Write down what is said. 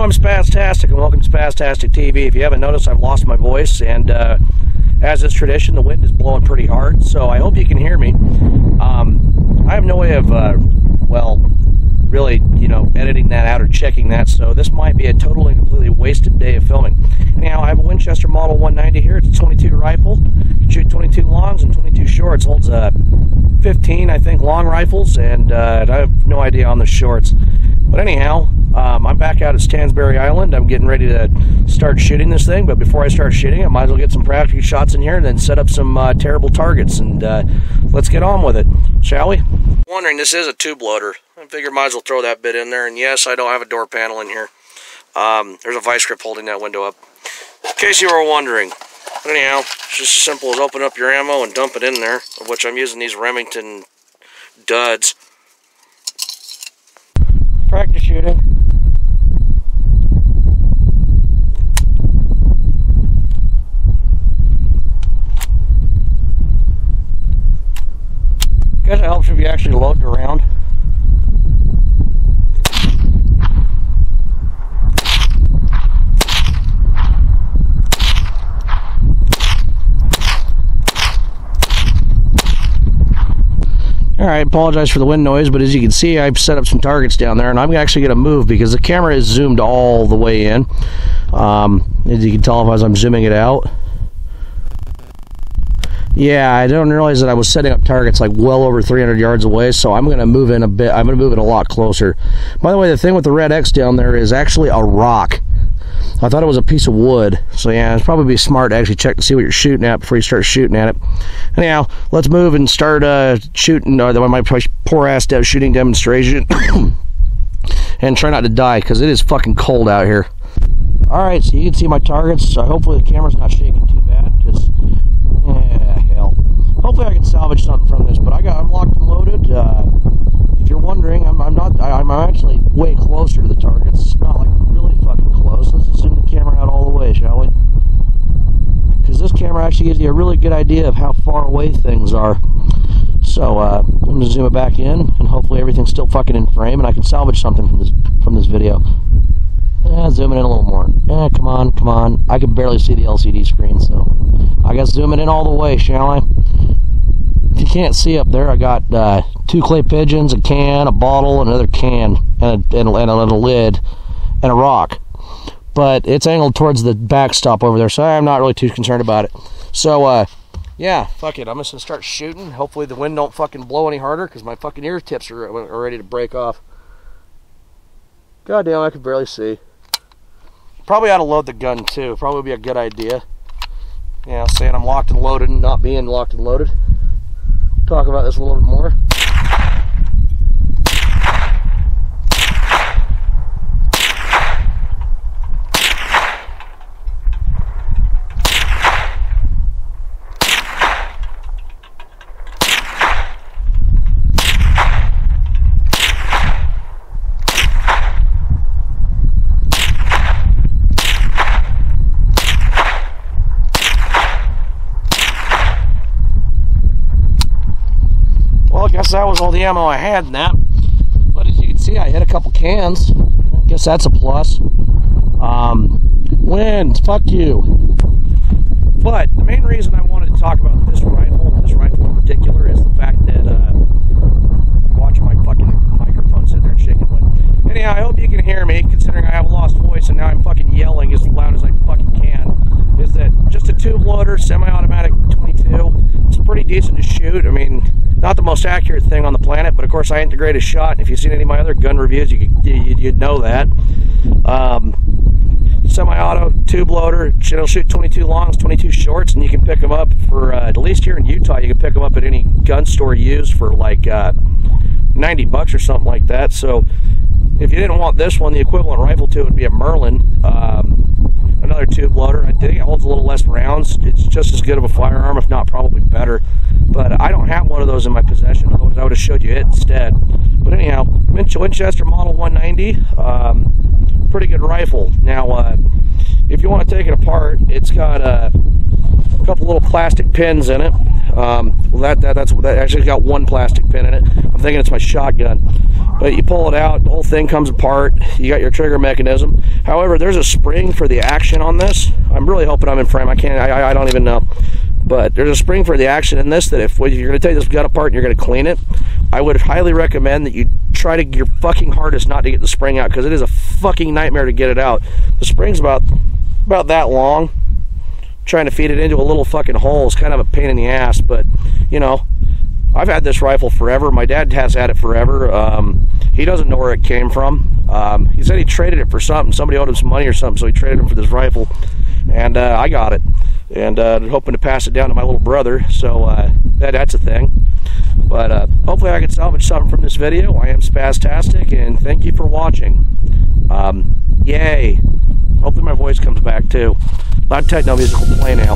Spaztastic, and welcome to Spaztastic TV. If you haven't noticed, I've lost my voice, and as is tradition, the wind is blowing pretty hard, so I hope you can hear me. I have no way of, well, really, you know, editing that out or checking that, so this might be a totally and completely wasted day of filming. Anyhow, I have a Winchester Model 190 here. It's a 22 rifle. You can shoot 22 longs and 22 shorts. Holds 15, I think, long rifles, and I have no idea on the shorts. But anyhow, I'm back out at Stansbury Island. I'm getting ready to start shooting this thing, but before I start shooting, I might as well get some practical shots in here and then set up some terrible targets, and let's get on with it, shall we? Wondering, this is a tube loader. I figured might as well throw that bit in there, and yes, I don't have a door panel in here. There's a vice grip holding that window up, in case you were wondering. But anyhow, it's just as simple as open up your ammo and dump it in there, of which I'm using these Remington duds. Practice shooting. I guess it helps if you actually load the round. Alright, apologize for the wind noise, but as you can see, I've set up some targets down there, and I'm actually going to move because the camera is zoomed all the way in. As you can tell as I'm zooming it out. Yeah, I didn't realize that I was setting up targets like well over 300 yards away, so I'm going to move in a bit. I'm going to move it a lot closer. By the way, the thing with the red X down there is actually a rock. I thought it was a piece of wood, so yeah, it's probably smart to actually check to see what you're shooting at before you start shooting at it. Anyhow, let's move and start shooting, or my poor ass shooting demonstration, and try not to die because it is fucking cold out here. All right, so you can see my targets. So hopefully the camera's not shaking too bad, because hell, hopefully I can salvage something from this. But I'm locked and loaded. If you're wondering, I'm actually way closer to the targets. It's not like really fucking close. Let's zoom the camera out all the way, shall we? Because this camera actually gives you a really good idea of how far away things are. So I'm going to zoom it back in, and hopefully everything's still fucking in frame, and I can salvage something from this video. Zoom it in a little more. Come on. I can barely see the LCD screen, so I guess zoom it in all the way, shall I? If you can't see up there, I got 2 clay pigeons, a can, a bottle, another can, and a lid, and a rock. But it's angled towards the backstop over there, so I'm not really too concerned about it. So, yeah, fuck it. I'm just going to start shooting. Hopefully the wind don't fucking blow any harder, because my fucking ear tips are ready to break off. God damn, I can barely see. Probably ought to load the gun, too. Probably would be a good idea. Yeah, saying I'm locked and loaded and not being locked and loaded. Talk about this a little bit more. I guess that was all the ammo I had in that. But as you can see, I hit a couple cans. I guess that's a plus. Wind, fuck you. But the main reason I wanted to talk about this rifle in particular, is the fact that watch my fucking microphone sit there and shake it. Anyhow, I hope you can hear me, considering I have a lost voice and now I'm fucking yelling as loud as I fucking can. Is that just a tube loader, semi-automatic 22? It's pretty decent to shoot. I mean, not the most accurate thing on the planet, but of course I ain't the greatest shot. If you've seen any of my other gun reviews, you'd know that. Semi-auto, tube loader, it'll shoot 22 longs, 22 shorts, and you can pick them up for, at least here in Utah, you can pick them up at any gun store used for like $90 bucks or something like that. So if you didn't want this one, the equivalent rifle to it would be a Merlin, another tube loader. I think it holds a little less rounds. It's just as good of a firearm, if not probably better. But I don't have one of those in my possession, otherwise I would have showed you it instead. But anyhow, Winchester Model 190, pretty good rifle. Now, if you want to take it apart, it's got a couple little plastic pins in it. That actually got one plastic pin in it. I'm thinking it's my shotgun. But you pull it out, the whole thing comes apart. You got your trigger mechanism. However, there's a spring for the action on this. I'm really hoping I'm in frame. I don't even know. But there's a spring for the action in this that if you're going to take this gun apart and you're going to clean it, I would highly recommend that you try to your fucking hardest not to get the spring out, because it is a fucking nightmare to get it out. The spring's about that long. Trying to feed it into a little fucking hole is kind of a pain in the ass, but you know, I've had this rifle forever. My dad has had it forever. He doesn't know where it came from. He said he traded it for something. Somebody owed him some money or something, so he traded him for this rifle, and I got it, and hoping to pass it down to my little brother. So that's a thing. But hopefully I can salvage something from this video. I am Spaztastic, and thank you for watching. Yay! Hopefully my voice comes back too. Loud techno music will play now.